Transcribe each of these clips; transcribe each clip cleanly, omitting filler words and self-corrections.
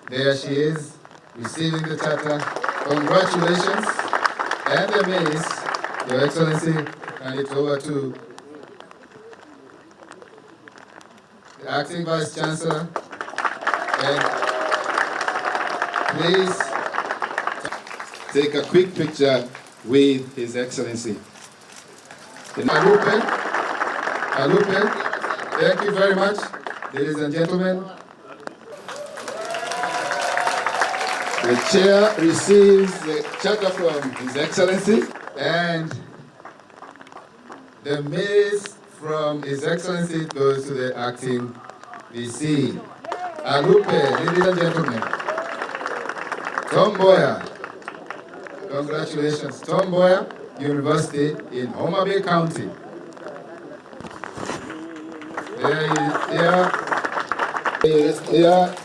There she is, receiving the charter. Congratulations. And the Miss, Your Excellency, and it's over to the Acting Vice Chancellor. And please take a quick picture with His Excellency. Alupe, thank you very much, ladies and gentlemen. The chair receives the charter from His Excellency, and the mace from His Excellency goes to the acting VC. Alupe, ladies and gentlemen. Tom Boyer, congratulations. Tom Boyer, University in Homa Bay County. There he is, here.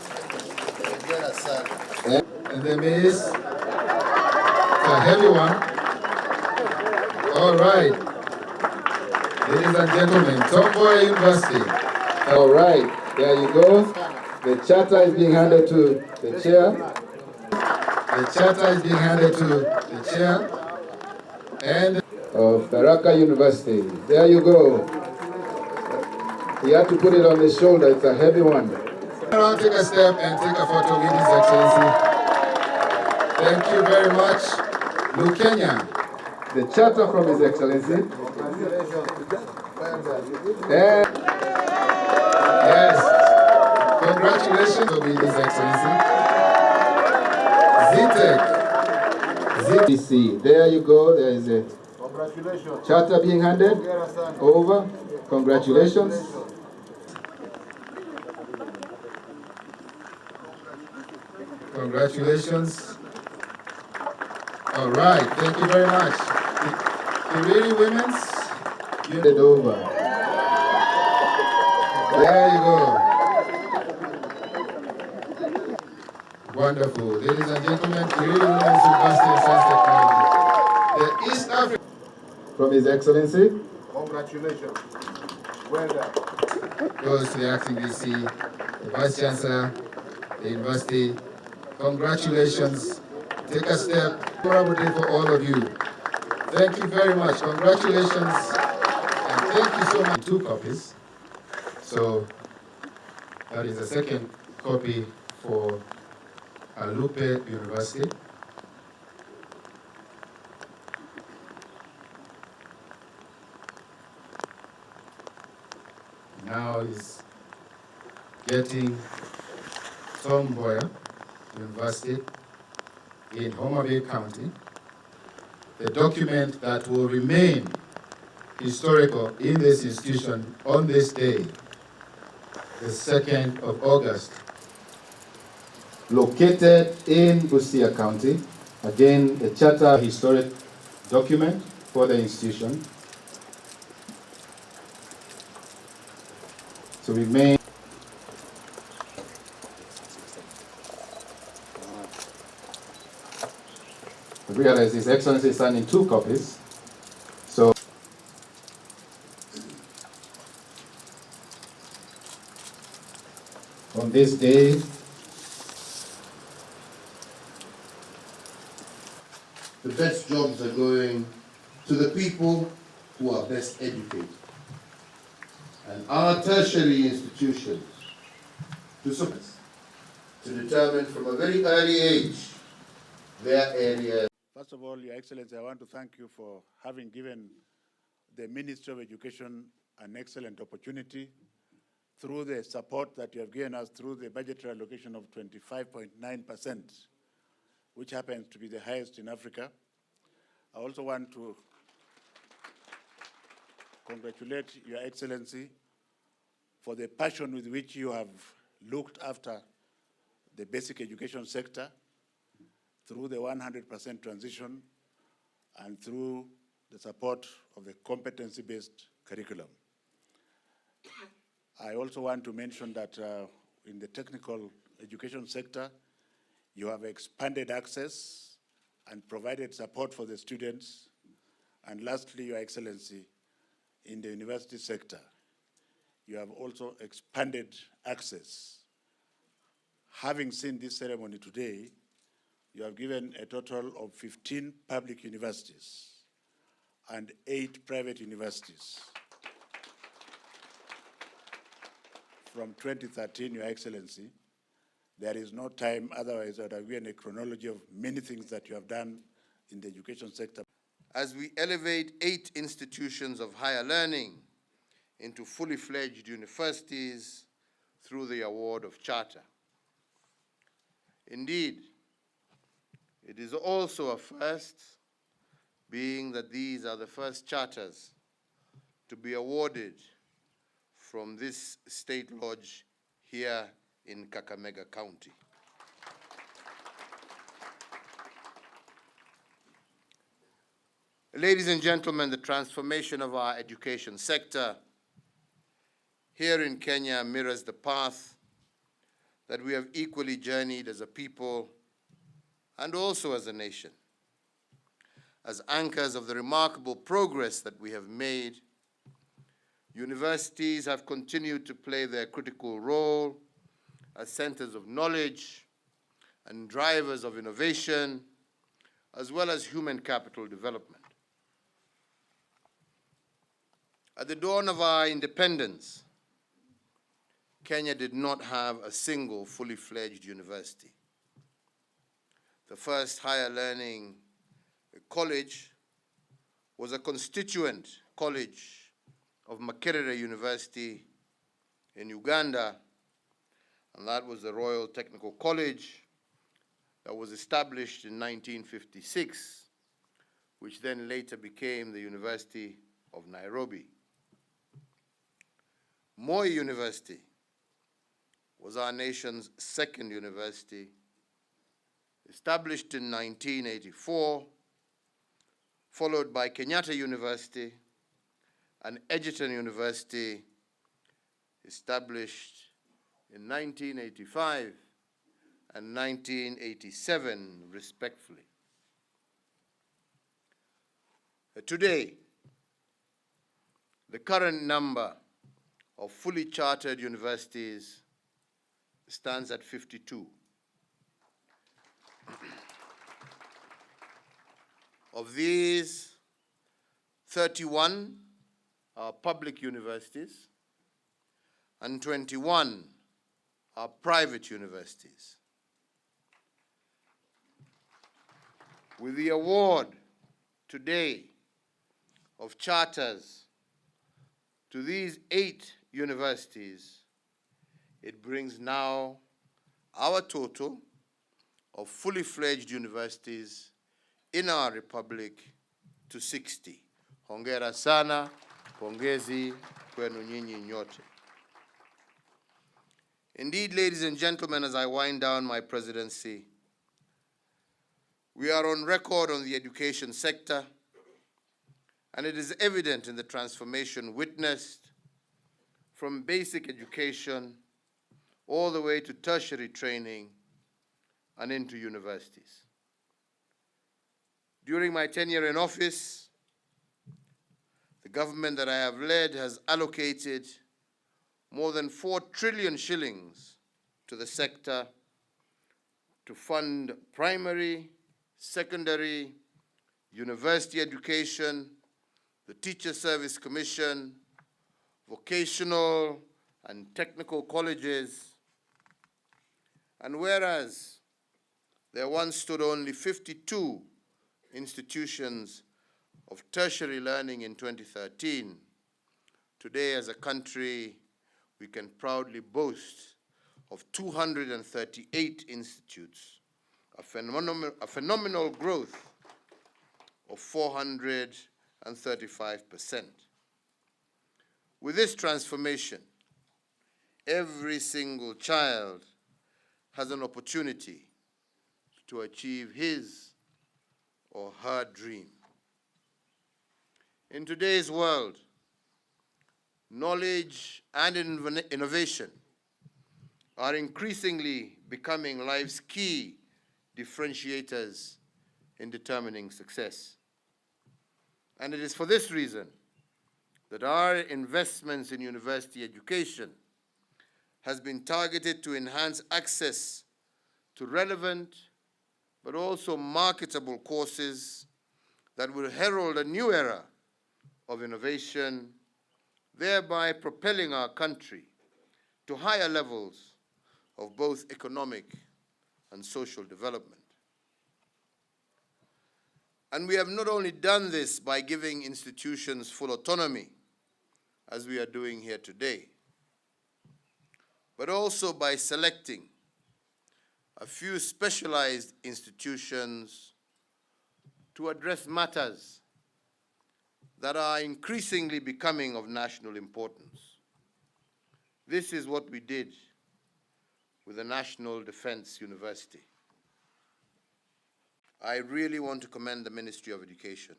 And the mace, it's a heavy one. All right. Ladies and gentlemen, Tom Boyer University. All right, there you go. The charter is being handed to the chair. The charter is being handed to the chair and of Baraka University. There you go. He had to put it on his shoulder. It's a heavy one. Now take a step and take a photo with His Excellency. Thank you very much. Lukenya, the charter from His Excellency. And yes, congratulations with His Excellency. ZTEC. There you go. There is a charter being handed over. Congratulations. Congratulations. All right, thank you very much. Kiriri Women's, you did over. There you go. Wonderful. Ladies and gentlemen, Kiriri Women's University of Science Technology. The East Africa from His Excellency. Congratulations. Well done. Goes to the acting VC, the Vice Chancellor, the University. Congratulations. Take a step. Memorable day for all of you. Thank you very much. Congratulations. And thank you so much. 2 copies. So that is the second copy for Alupe University. Now is getting Tom Boyer University in Homa Bay County, the document that will remain historical in this institution on this day, the 2nd of August, located in Busia County. Again, a charter historic document for the institution to remain. I realize His Excellency is signing 2 copies. So on this day, The best jobs are going to the people who are best educated. And our tertiary institutions to determine from a very early age their area. First of all, Your Excellency, I want to thank you for having given the Ministry of Education an excellent opportunity through the support that you have given us through the budgetary allocation of 25.9%, which happens to be the highest in Africa. I also want to congratulate Your Excellency for the passion with which you have looked after the basic education sector through the 100% transition and through the support of the competency-based curriculum. I also want to mention that in the technical education sector, you have expanded access and provided support for the students. And lastly, Your Excellency, in the university sector, you have also expanded access, having seen this ceremony today, you have given a total of 15 public universities and 8 private universities. From 2013, Your Excellency, there is no time, otherwise I would have given a chronology of many things that you have done in the education sector. As we elevate 8 institutions of higher learning into fully fledged universities through the award of charter. Indeed, it is also a first, being that these are the first charters to be awarded from this state lodge here in Kakamega County. Ladies and gentlemen, the transformation of our education sector here in Kenya mirrors the path that we have equally journeyed as a people and also as a nation. As anchors of the remarkable progress that we have made, universities have continued to play their critical role as centers of knowledge and drivers of innovation, as well as human capital development. At the dawn of our independence, Kenya did not have a single fully fledged university. The first higher learning college was a constituent college of Makerere University in Uganda, and that was the Royal Technical College that was established in 1956, which then later became the University of Nairobi. Moi University was our nation's second university, established in 1984, followed by Kenyatta University and Egerton University, established in 1985 and 1987, respectively. Today, the current number of fully chartered universities stands at 52. Of these, 31 are public universities and 21 are private universities. With the award today of charters to these 8 universities, it brings now our total of fully fledged universities in our republic to 60. Hongera sana, pongezi kwenu nyinyi nyote. Indeed, ladies and gentlemen, as I wind down my presidency, we are on record on the education sector, and it is evident in the transformation witnessed from basic education all the way to tertiary training and into universities. During my tenure in office, the government that I have led has allocated more than 4 trillion shillings to the sector to fund primary, secondary, university education, the Teacher Service Commission, vocational and technical colleges. And whereas there once stood only 52 institutions of tertiary learning in 2013, today as a country we can proudly boast of 238 institutes, a phenomenal growth of 435%. With this transformation, every single child has an opportunity to achieve his or her dream. In today's world, knowledge and innovation are increasingly becoming life's key differentiators in determining success. And it is for this reason that our investments in university education has been targeted to enhance access to relevant but also marketable courses that will herald a new era of innovation, thereby propelling our country to higher levels of both economic and social development. And we have not only done this by giving institutions full autonomy, as we are doing here today, but also by selecting a few specialized institutions to address matters that are increasingly becoming of national importance. This is what we did with the National Defense University. I really want to commend the Ministry of Education,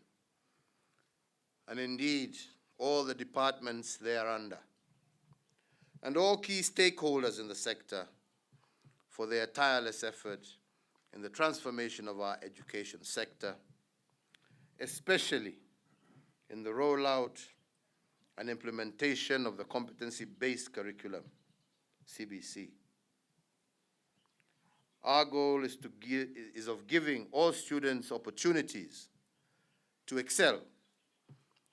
and indeed all the departments thereunder, and all key stakeholders in the sector for their tireless effort in the transformation of our education sector, especially in the rollout and implementation of the competency-based curriculum, CBC. Our goal is of giving all students opportunities to excel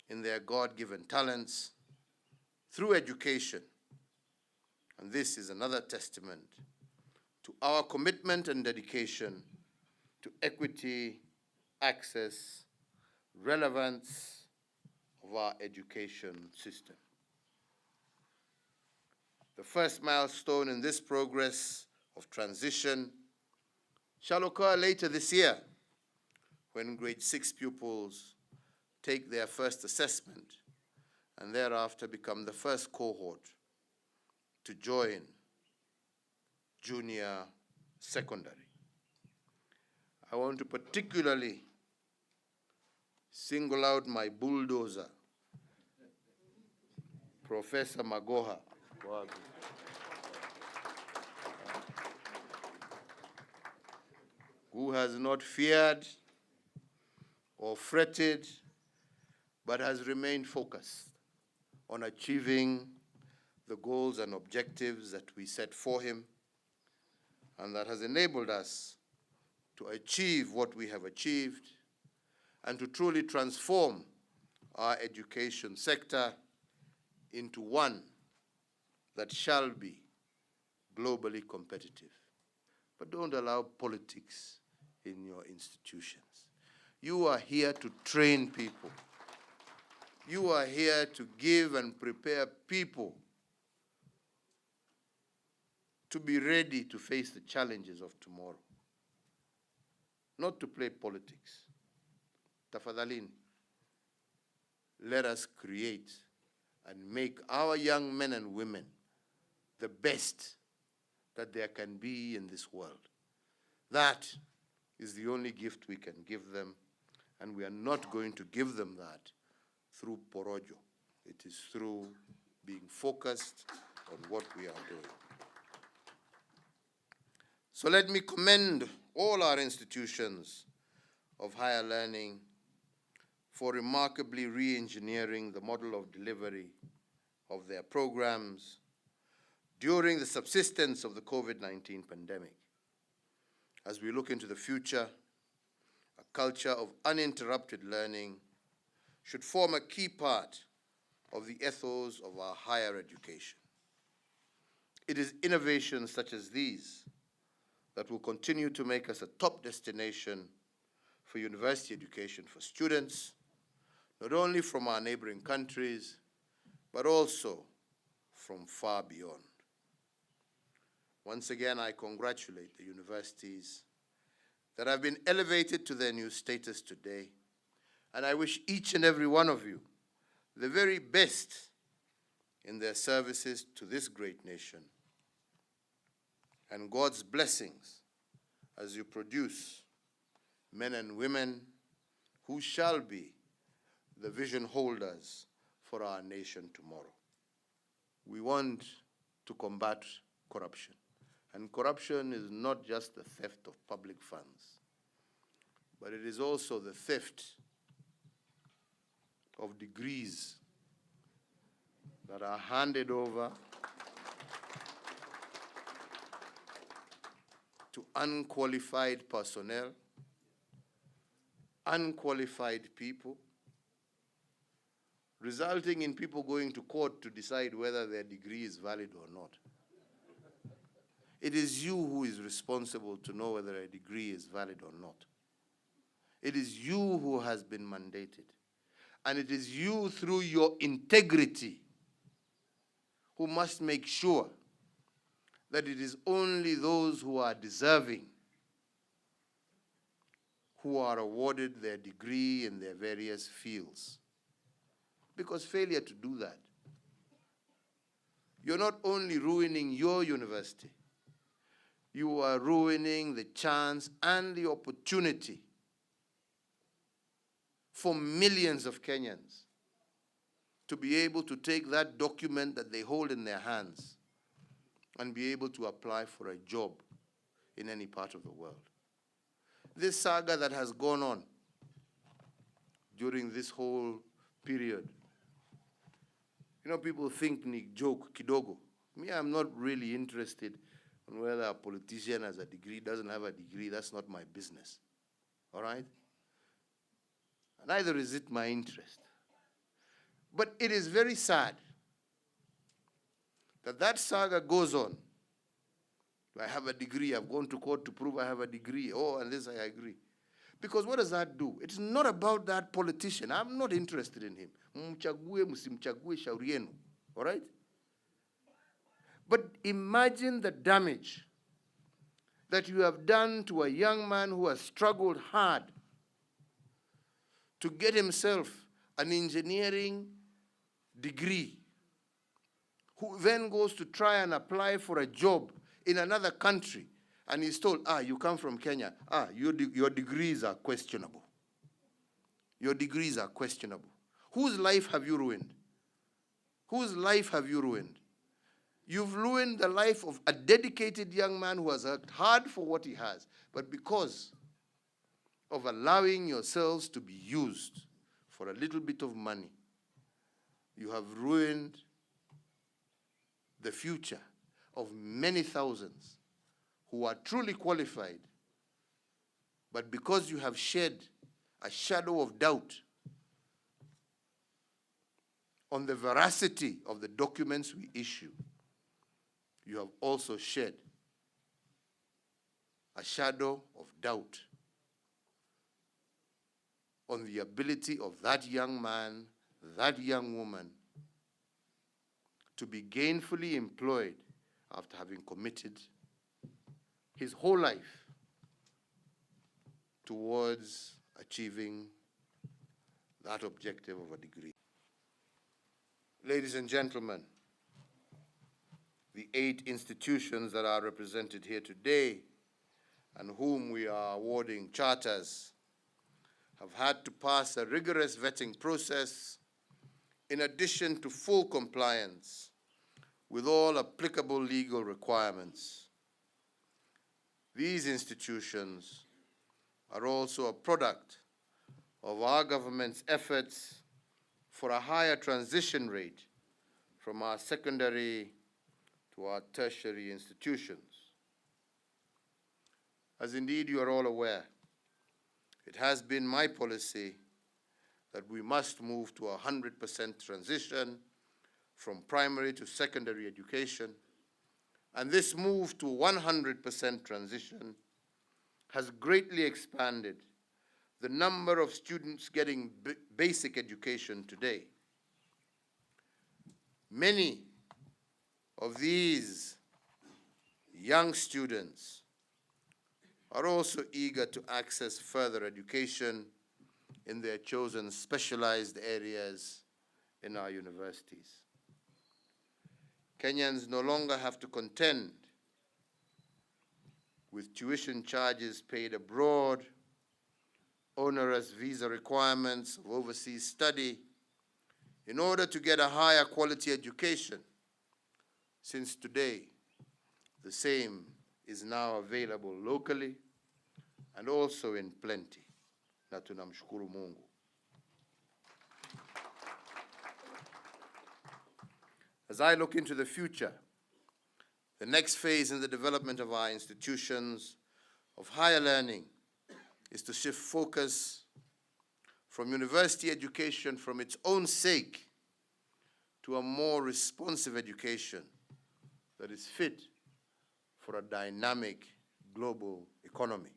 in their God-given talents through education. And this is another testament to our commitment and dedication to equity, access, relevance of our education system. The first milestone in this progress of transition shall occur later this year, when grade 6 pupils take their first assessment and thereafter become the first cohort to join junior secondary. I want to particularly single out my bulldozer, Professor Magoha, who has not feared or fretted, but has remained focused on achieving the goals and objectives that we set for him, and that has enabled us to achieve what we have achieved and to truly transform our education sector into one that shall be globally competitive. But don't allow politics in your institutions. You are here to train people. You are here to give and prepare people to be ready to face the challenges of tomorrow, not to play politics. Tafadhalini, let us create and make our young men and women the best that there can be in this world. That is the only gift we can give them, and we are not going to give them that through porojo. It is through being focused on what we are doing. So let me commend all our institutions of higher learning for remarkably re-engineering the model of delivery of their programs during the subsistence of the COVID-19 pandemic. As we look into the future, a culture of uninterrupted learning should form a key part of the ethos of our higher education. It is innovations such as these that will continue to make us a top destination for university education for students, not only from our neighboring countries, but also from far beyond. Once again, I congratulate the universities that have been elevated to their new status today, and I wish each and every one of you the very best in their services to this great nation, and God's blessings as you produce men and women who shall be the vision holders for our nation tomorrow. We want to combat corruption. And corruption is not just the theft of public funds, but it is also the theft of degrees that are handed over to unqualified personnel, unqualified people, resulting in people going to court to decide whether their degree is valid or not. It is you who is responsible to know whether a degree is valid or not. It is you who has been mandated. And it is you, through your integrity, who must make sure that it is only those who are deserving who are awarded their degree in their various fields. Because failure to do that, you're not only ruining your university, you are ruining the chance and the opportunity for millions of Kenyans to be able to take that document that they hold in their hands and be able to apply for a job in any part of the world. This saga that has gone on during this whole period, you know, people think ni joke kidogo. Me, I'm not really interested in whether a politician has a degree, doesn't have a degree. That's not my business. All right? Neither is it my interest. But it is very sad that that saga goes on. I have a degree. I've gone to court to prove I have a degree. Oh, and this I agree. Because what does that do? It's not about that politician. I'm not interested in him. Mchague, msimchague, shauri yenu. All right? But imagine the damage that you have done to a young man who has struggled hard to get himself an engineering degree, who then goes to try and apply for a job in another country, and he's told, you come from Kenya, your degrees are questionable. Your degrees are questionable. Whose life have you ruined? Whose life have you ruined? You've ruined the life of a dedicated young man who has worked hard for what he has, but because of allowing yourselves to be used for a little bit of money, you have ruined the future of many thousands who are truly qualified, but because you have shed a shadow of doubt on the veracity of the documents we issue, you have also shed a shadow of doubt on the ability of that young man, that young woman, to be gainfully employed after having committed his whole life towards achieving that objective of a degree. Ladies and gentlemen, the 8 institutions that are represented here today and whom we are awarding charters have had to pass a rigorous vetting process in addition to full compliance with all applicable legal requirements. These institutions are also a product of our government's efforts for a higher transition rate from our secondary to our tertiary institutions. As indeed you are all aware, it has been my policy that we must move to 100% transition from primary to secondary education, and this move to 100% transition has greatly expanded the number of students getting basic education today. Many of these young students are also eager to access further education in their chosen specialized areas in our universities. Kenyans no longer have to contend with tuition charges paid abroad, onerous visa requirements of overseas study in order to get a higher quality education, since today the same is now available locally and also in plenty. Na tunamshukuru Mungu. As I look into the future, the next phase in the development of our institutions of higher learning is to shift focus from university education from its own sake to a more responsive education that is fit for a dynamic global economy.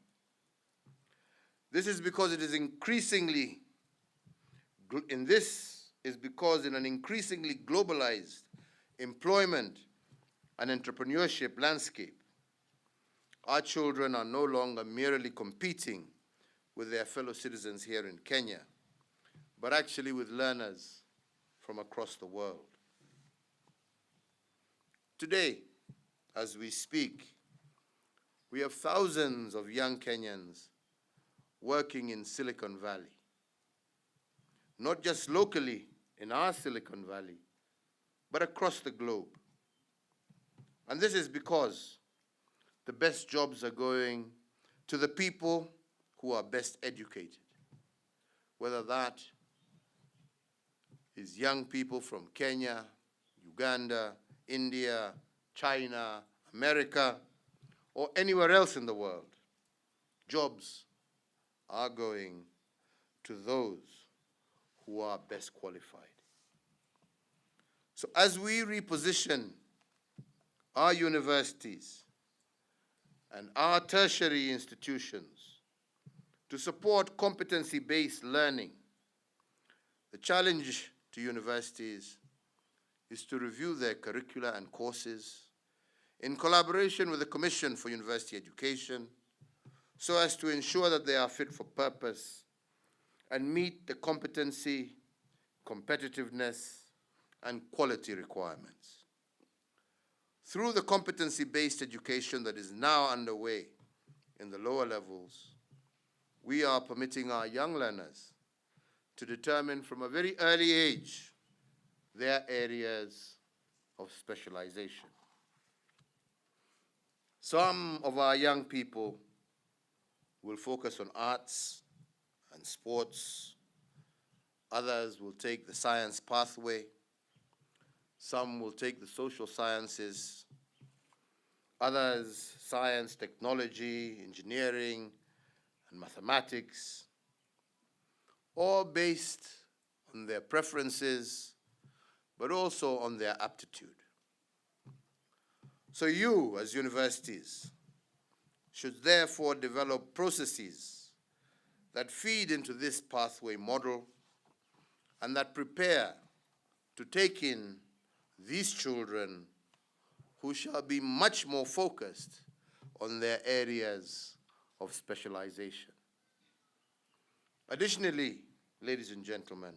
This is because it is increasingly, in an increasingly globalized employment and entrepreneurship landscape, our children are no longer merely competing with their fellow citizens here in Kenya, but actually with learners from across the world. Today, as we speak, we have thousands of young Kenyans working in Silicon Valley, not just locally in our Silicon Valley, but across the globe. And this is because the best jobs are going to the people who are best educated, whether that is young people from Kenya, Uganda, India, China, America, or anywhere else in the world. Jobs are going to those who are best qualified. So as we reposition our universities and our tertiary institutions to support competency-based learning, the challenge to universities is to review their curricula and courses in collaboration with the Commission for University Education so as to ensure that they are fit for purpose and meet the competency, competitiveness, and quality requirements. Through the competency-based education that is now underway in the lower levels, we are permitting our young learners to determine from a very early age their areas of specialization. Some of our young people will focus on arts and sports. Others will take the science pathway. Some will take the social sciences. Others, science, technology, engineering, and mathematics, all based on their preferences, but also on their aptitude. So you, as universities, should therefore develop processes that feed into this pathway model and that prepare to take in these children who shall be much more focused on their areas of specialization. Additionally, ladies and gentlemen,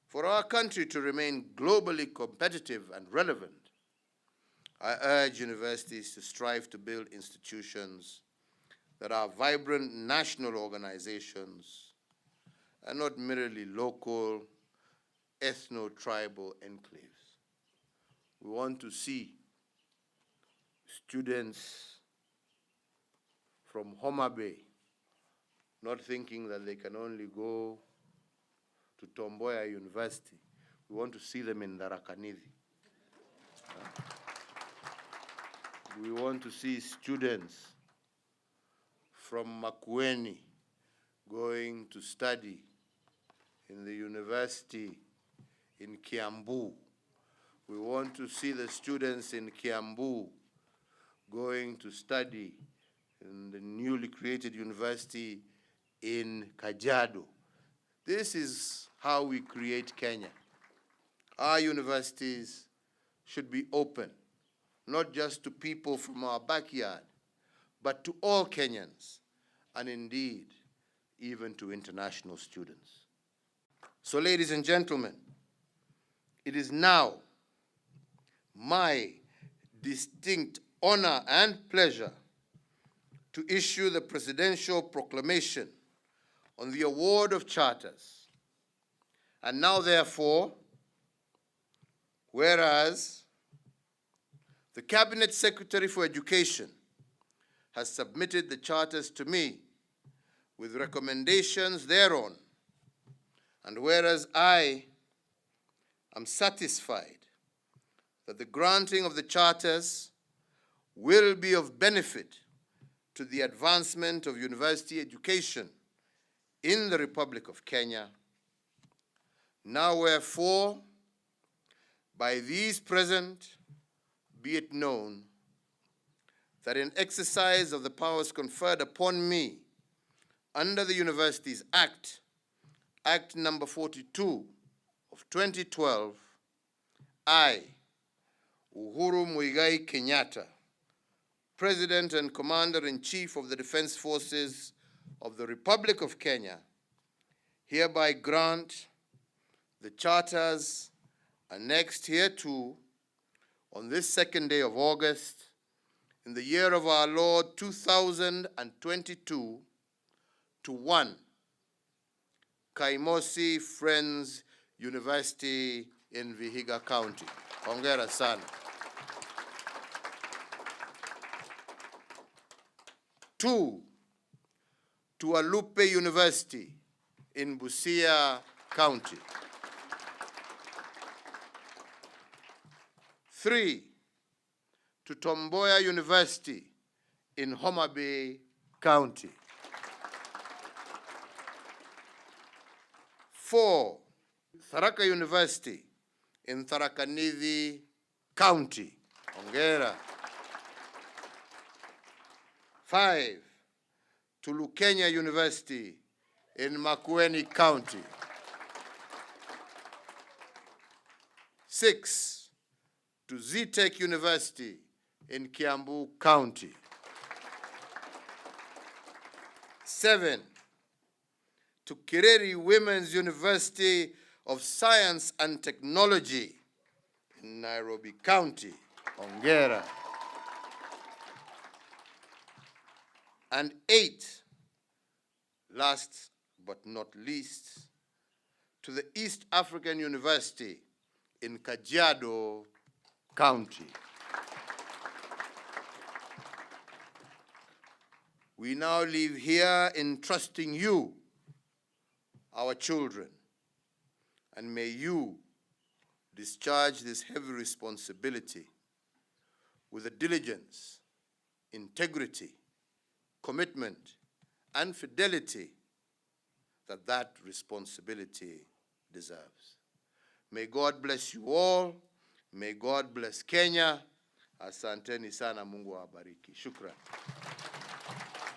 for our country to remain globally competitive and relevant, I urge universities to strive to build institutions that are vibrant national organizations and not merely local, ethno-tribal enclaves. We want to see students from Homa Bay not thinking that they can only go to Tomboya University. We want to see them in Tharaka-Nithi. We want to see students from Makueni going to study in the university in Kiambu. We want to see the students in Kiambu going to study in the newly created university in Kajiado. This is how we create Kenya. Our universities should be open, not just to people from our backyard, but to all Kenyans, and indeed, even to international students. So, ladies and gentlemen, it is now my distinct honor and pleasure to issue the Presidential Proclamation on the award of charters. And now, therefore, whereas the Cabinet Secretary for Education has submitted the charters to me with recommendations thereon, and whereas I am satisfied that the granting of the charters will be of benefit to the advancement of university education in the Republic of Kenya. Now wherefore, by these present, be it known that in exercise of the powers conferred upon me under the Universities Act, Act number 42 of 2012, I, Uhuru Muigai Kenyatta, President and Commander-in-Chief of the Defense Forces of the Republic of Kenya, hereby grant the charters annexed hereto on this 2nd day of August in the year of our Lord 2022 to 1 Kaimosi Friends University in Vihiga County. Hongera sana. 2 to Alupe University in Busia County. 3 to Tomboya University in Homa Bay County. 4, Tharaka University in Tharaka Nithi County. Hongera. 5, to Lukenya University in Makueni County. 6, to Zetech University in Kiambu County. 7, to Kireri Women's University of Science and Technology in Nairobi County. Hongera. And 8, last but not least, to the East African University in Kajiado County. We now leave here entrusting you, our children, and may you discharge this heavy responsibility with the diligence, integrity, commitment, and fidelity that responsibility deserves. May God bless you all. May God bless Kenya. Asanteni sana, Mungu awabariki. Shukran.